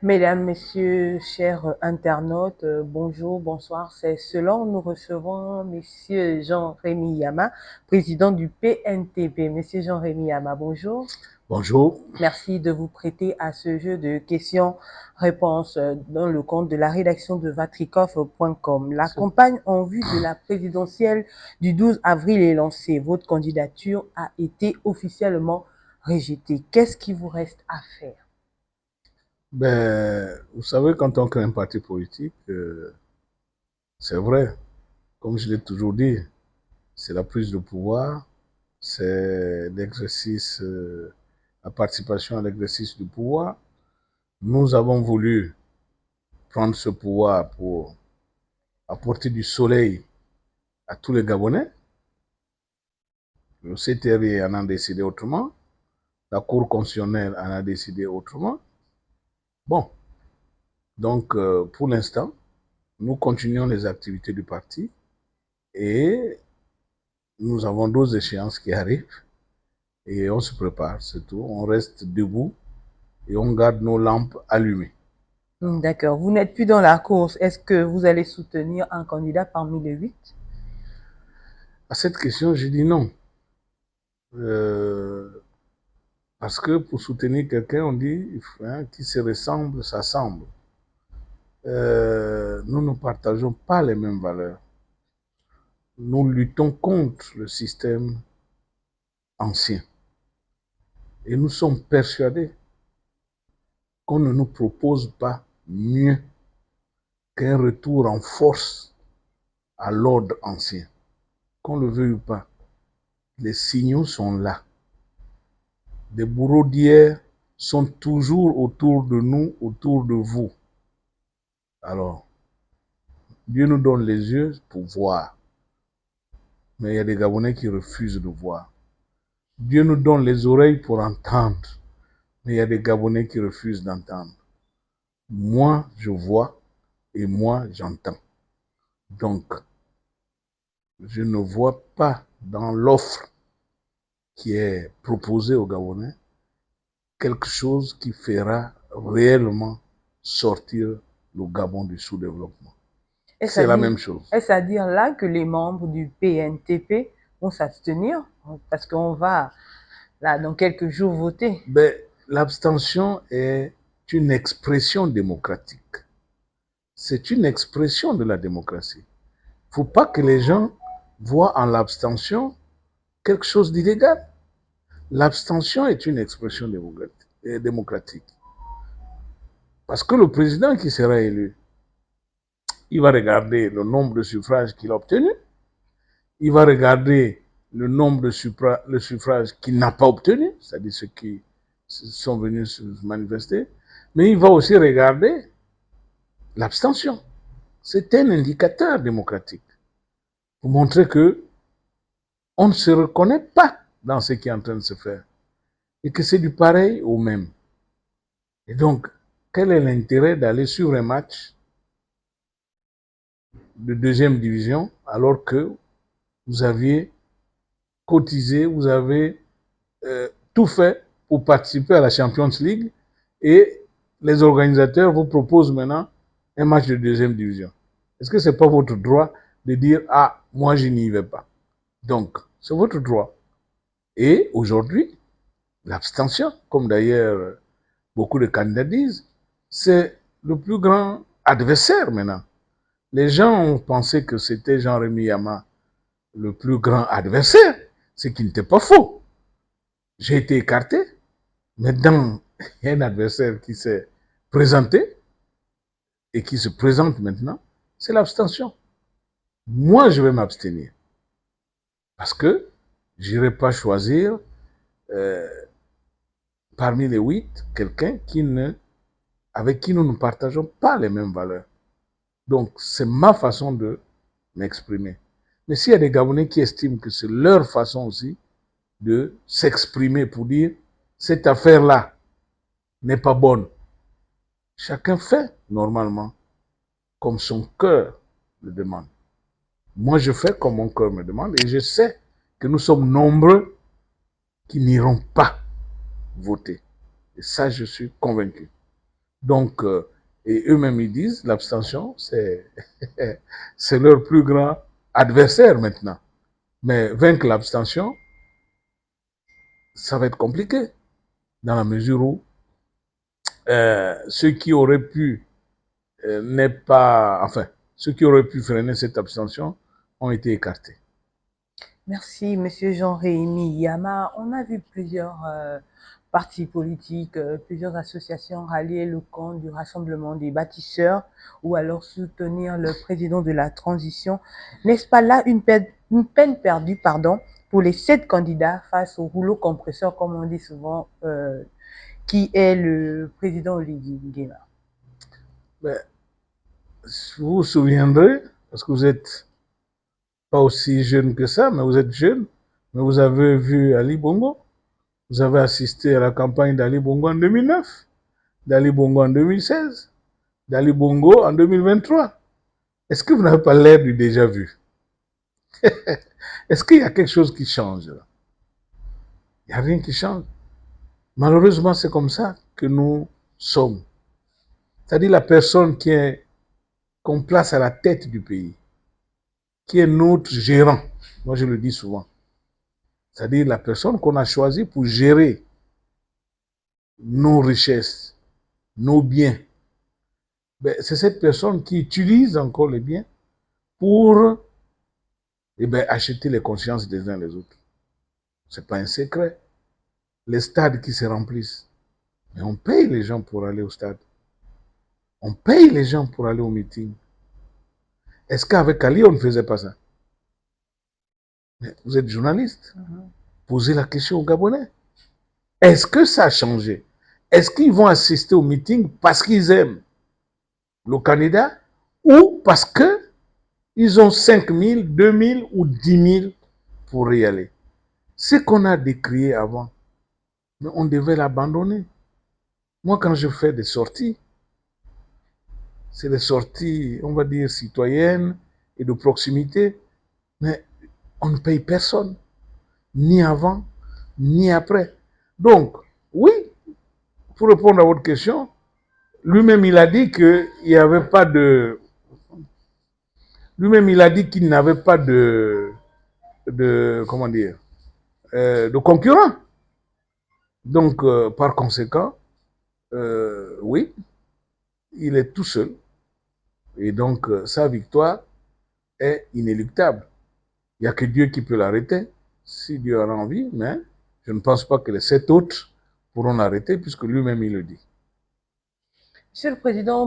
Mesdames, Messieurs, chers internautes, bonjour, bonsoir. C'est selon nous recevons Monsieur Jean-Rémy Yama, président du PNTP. Monsieur Jean-Rémy Yama, bonjour. Bonjour. Merci de vous prêter à ce jeu de questions-réponses dans le compte de la rédaction de vatrikoff.com. La campagne en vue de la présidentielle du 12 avril est lancée. Votre candidature a été officiellement rejetée. Qu'est-ce qui vous reste à faire? Vous savez, quand on crée un parti politique, c'est vrai, comme je l'ai toujours dit, c'est la prise de pouvoir, c'est l'exercice, la participation à l'exercice du pouvoir. Nous avons voulu prendre ce pouvoir pour apporter du soleil à tous les Gabonais. Le CTRI en a décidé autrement, la Cour constitutionnelle en a décidé autrement. Bon, donc pour l'instant, nous continuons les activités du parti et nous avons d'autres échéances qui arrivent et on se prépare, c'est tout. On reste debout et on garde nos lampes allumées. D'accord. Vous n'êtes plus dans la course. Est-ce que vous allez soutenir un candidat parmi les 8? À cette question, je dis non. Parce que pour soutenir quelqu'un, on dit qui se ressemble, s'assemble. Nous ne partageons pas les mêmes valeurs. Nous luttons contre le système ancien. Et nous sommes persuadés qu'on ne nous propose pas mieux qu'un retour en force à l'ordre ancien. Qu'on le veuille ou pas, les signaux sont là. Des bourreaux d'hier sont toujours autour de nous, autour de vous. Alors, Dieu nous donne les yeux pour voir. Mais il y a des Gabonais qui refusent de voir. Dieu nous donne les oreilles pour entendre. Mais il y a des Gabonais qui refusent d'entendre. Moi, je vois et moi, j'entends. Donc, je ne vois pas dans l'offre qui est proposée aux Gabonais quelque chose qui fera réellement sortir le Gabon du sous-développement. C'est la même chose. Est-ce à dire là que les membres du PNTP vont s'abstenir? Parce qu'on va, là, dans quelques jours, voter. L'abstention est une expression démocratique. C'est une expression de la démocratie. Il ne faut pas que les gens voient en l'abstention quelque chose d'illégal. L'abstention est une expression démocratique. Parce que le président qui sera élu, il va regarder le nombre de suffrages qu'il a obtenus, il va regarder le nombre de suffrages qu'il n'a pas obtenus, c'est-à-dire ceux qui sont venus se manifester, mais il va aussi regarder l'abstention. C'est un indicateur démocratique pour montrer que on ne se reconnaît pas dans ce qui est en train de se faire et que c'est du pareil au même. Et donc, quel est l'intérêt d'aller sur un match de deuxième division alors que vous aviez cotisé, vous avez tout fait pour participer à la Champions League et les organisateurs vous proposent maintenant un match de deuxième division. Est-ce que ce n'est pas votre droit de dire « Ah, moi je n'y vais pas ». Donc, c'est votre droit. Et aujourd'hui, l'abstention, comme d'ailleurs beaucoup de candidats disent, c'est le plus grand adversaire maintenant. Les gens ont pensé que c'était Jean-Rémy Yama le plus grand adversaire, ce qui n'était pas faux. J'ai été écarté, mais dans un adversaire qui s'est présenté et qui se présente maintenant, c'est l'abstention. Moi, je vais m'abstenir parce que je n'irai pas choisir parmi les 8 quelqu'un avec qui nous ne partageons pas les mêmes valeurs. Donc, c'est ma façon de m'exprimer. Mais s'il y a des Gabonais qui estiment que c'est leur façon aussi de s'exprimer pour dire cette affaire-là n'est pas bonne, chacun fait normalement comme son cœur le demande. Moi, je fais comme mon cœur me demande et je sais que nous sommes nombreux qui n'iront pas voter. Et ça, je suis convaincu. Donc, et eux-mêmes, ils disent, l'abstention, c'est c'est leur plus grand adversaire maintenant. Mais vaincre l'abstention, ça va être compliqué, dans la mesure où ceux qui auraient pu n'est pas, enfin, ceux qui auraient pu freiner cette abstention ont été écartés. Merci, Monsieur Jean-Rémy Yama. On a vu plusieurs partis politiques, plusieurs associations rallier le camp du Rassemblement des bâtisseurs ou alors soutenir le président de la transition. N'est-ce pas là une peine perdue, pardon, pour les 7 candidats face au rouleau compresseur, comme on dit souvent, qui est le président Olivier Nguema? Mais, vous vous souviendrez, parce que vous n'êtes pas aussi jeune que ça, mais vous êtes jeune, mais vous avez vu Ali Bongo, vous avez assisté à la campagne d'Ali Bongo en 2009, d'Ali Bongo en 2016, d'Ali Bongo en 2023. Est-ce que vous n'avez pas l'air du déjà vu? Est-ce qu'il y a quelque chose qui change là? Il n'y a rien qui change. Malheureusement, c'est comme ça que nous sommes. C'est-à-dire la personne qu'on place à la tête du pays, qui est notre gérant. Moi, je le dis souvent. C'est-à-dire la personne qu'on a choisie pour gérer nos richesses, nos biens. Ben, c'est cette personne qui utilise encore les biens pour acheter les consciences des uns les autres. Ce n'est pas un secret. Les stades qui se remplissent. Mais on paye les gens pour aller au stade. On paye les gens pour aller au meeting. Est-ce qu'avec Ali, on ne faisait pas ça? Mais vous êtes journaliste. Posez la question aux Gabonais. Est-ce que ça a changé? Est-ce qu'ils vont assister au meeting parce qu'ils aiment le candidat ou parce qu'ils ont 5 000, 2 000 ou 10 000 pour y aller? Ce qu'on a décrié avant, mais on devait l'abandonner. Moi, quand je fais des sorties, c'est des sorties, on va dire, citoyennes et de proximité, mais on ne paye personne, ni avant, ni après. Donc, oui, pour répondre à votre question, lui-même, il a dit qu'il n'y avait pas de... Lui-même, il a dit qu'il n'avait pas comment dire, de concurrent. Donc, par conséquent, oui, il est tout seul. Et donc, sa victoire est inéluctable. Il n'y a que Dieu qui peut l'arrêter, si Dieu en a envie, mais je ne pense pas que les 7 autres pourront l'arrêter, puisque lui-même, il le dit. Monsieur le Président,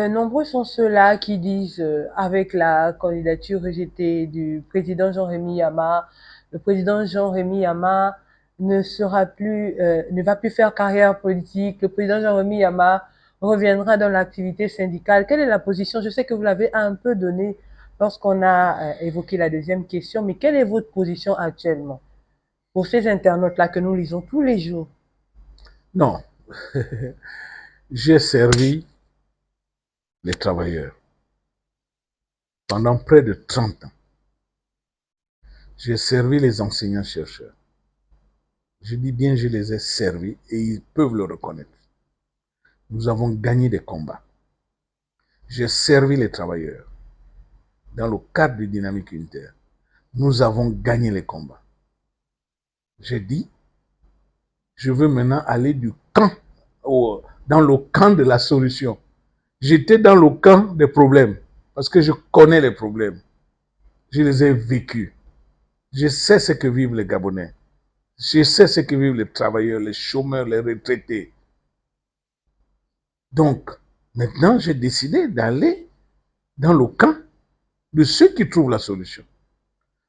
nombreux sont ceux-là qui disent, avec la candidature rejetée du président Jean-Rémy Yama, le président Jean-Rémy Yama ne va plus faire carrière politique. Le président Jean-Rémy Yama reviendra dans l'activité syndicale. Quelle est la position? Je sais que vous l'avez un peu donnée lorsqu'on a évoqué la deuxième question, mais quelle est votre position actuellement pour ces internautes-là que nous lisons tous les jours? Non. J'ai servi les travailleurs pendant près de 30 ans. J'ai servi les enseignants-chercheurs. Je dis bien, je les ai servis et ils peuvent le reconnaître. Nous avons gagné des combats. J'ai servi les travailleurs dans le cadre du dynamique unitaire. Nous avons gagné les combats. J'ai dit, je veux maintenant aller du camp, dans le camp de la solution. J'étais dans le camp des problèmes parce que je connais les problèmes. Je les ai vécus. Je sais ce que vivent les Gabonais. Je sais ce que vivent les travailleurs, les chômeurs, les retraités. Donc, maintenant, j'ai décidé d'aller dans le camp de ceux qui trouvent la solution.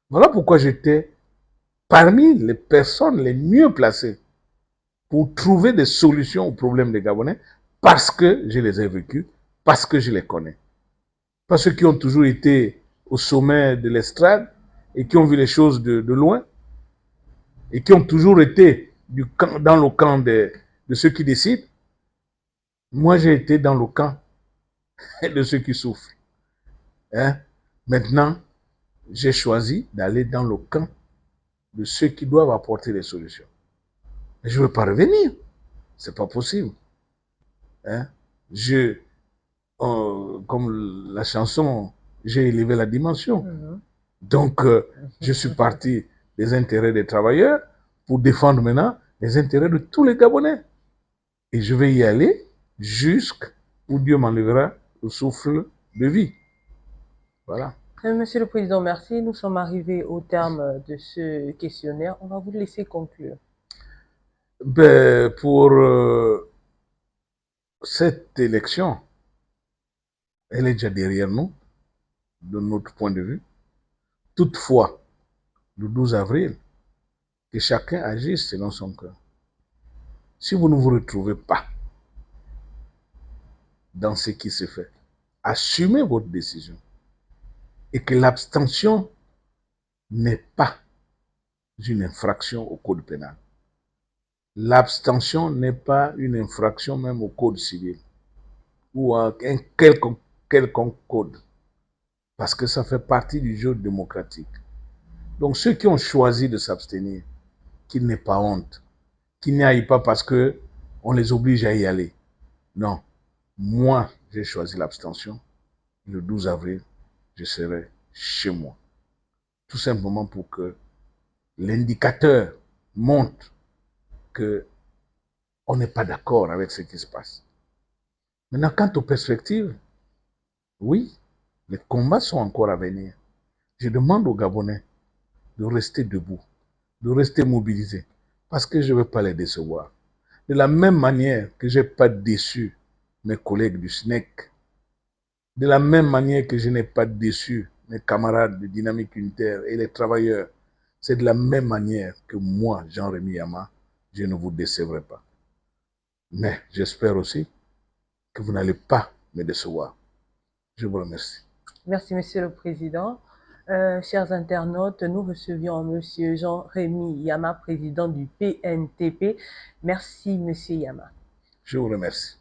Voilà pourquoi j'étais parmi les personnes les mieux placées pour trouver des solutions aux problèmes des Gabonais, parce que je les ai vécus, parce que je les connais. Pas ceux qui ont toujours été au sommet de l'estrade et qui ont vu les choses de loin et qui ont toujours été dans le camp de ceux qui décident. Moi, j'ai été dans le camp de ceux qui souffrent. Hein? Maintenant, j'ai choisi d'aller dans le camp de ceux qui doivent apporter les solutions. Mais je ne veux pas revenir. Ce n'est pas possible. Hein? Comme la chanson, j'ai élevé la dimension. Mhm. Donc, je suis parti des intérêts des travailleurs pour défendre maintenant les intérêts de tous les Gabonais. Et je vais y aller jusqu'où Dieu m'enlèvera le souffle de vie. Voilà. Monsieur le Président, merci. Nous sommes arrivés au terme de ce questionnaire. On va vous laisser conclure. Ben, pour cette élection, elle est déjà derrière nous, de notre point de vue. Toutefois, le 12 avril, que chacun agisse selon son cœur. Si vous ne vous retrouvez pas dans ce qui se fait, assumez votre décision. Et que l'abstention n'est pas une infraction au code pénal. L'abstention n'est pas une infraction même au code civil ou à un quelconque code, parce que ça fait partie du jeu démocratique. Donc ceux qui ont choisi de s'abstenir, qu'ils n'aient pas honte, qu'ils n'y aillent pas parce qu'on les oblige à y aller. Non, moi j'ai choisi l'abstention. Le 12 avril, je serai chez moi. Tout simplement pour que l'indicateur montre qu'on n'est pas d'accord avec ce qui se passe. Maintenant, quant aux perspectives, oui, les combats sont encore à venir. Je demande aux Gabonais de rester debout, de rester mobilisés, parce que je ne veux pas les décevoir. De la même manière que je n'ai pas déçu mes collègues du SNEC, de la même manière que je n'ai pas déçu mes camarades de Dynamique Unitaire et les travailleurs, c'est de la même manière que moi, Jean-Rémy Yama, je ne vous décevrai pas. Mais j'espère aussi que vous n'allez pas me décevoir. Je vous remercie. Merci, Monsieur le Président. Chers internautes, nous recevions Monsieur Jean-Rémy Yama, président du PNTP. Merci, Monsieur Yama. Je vous remercie.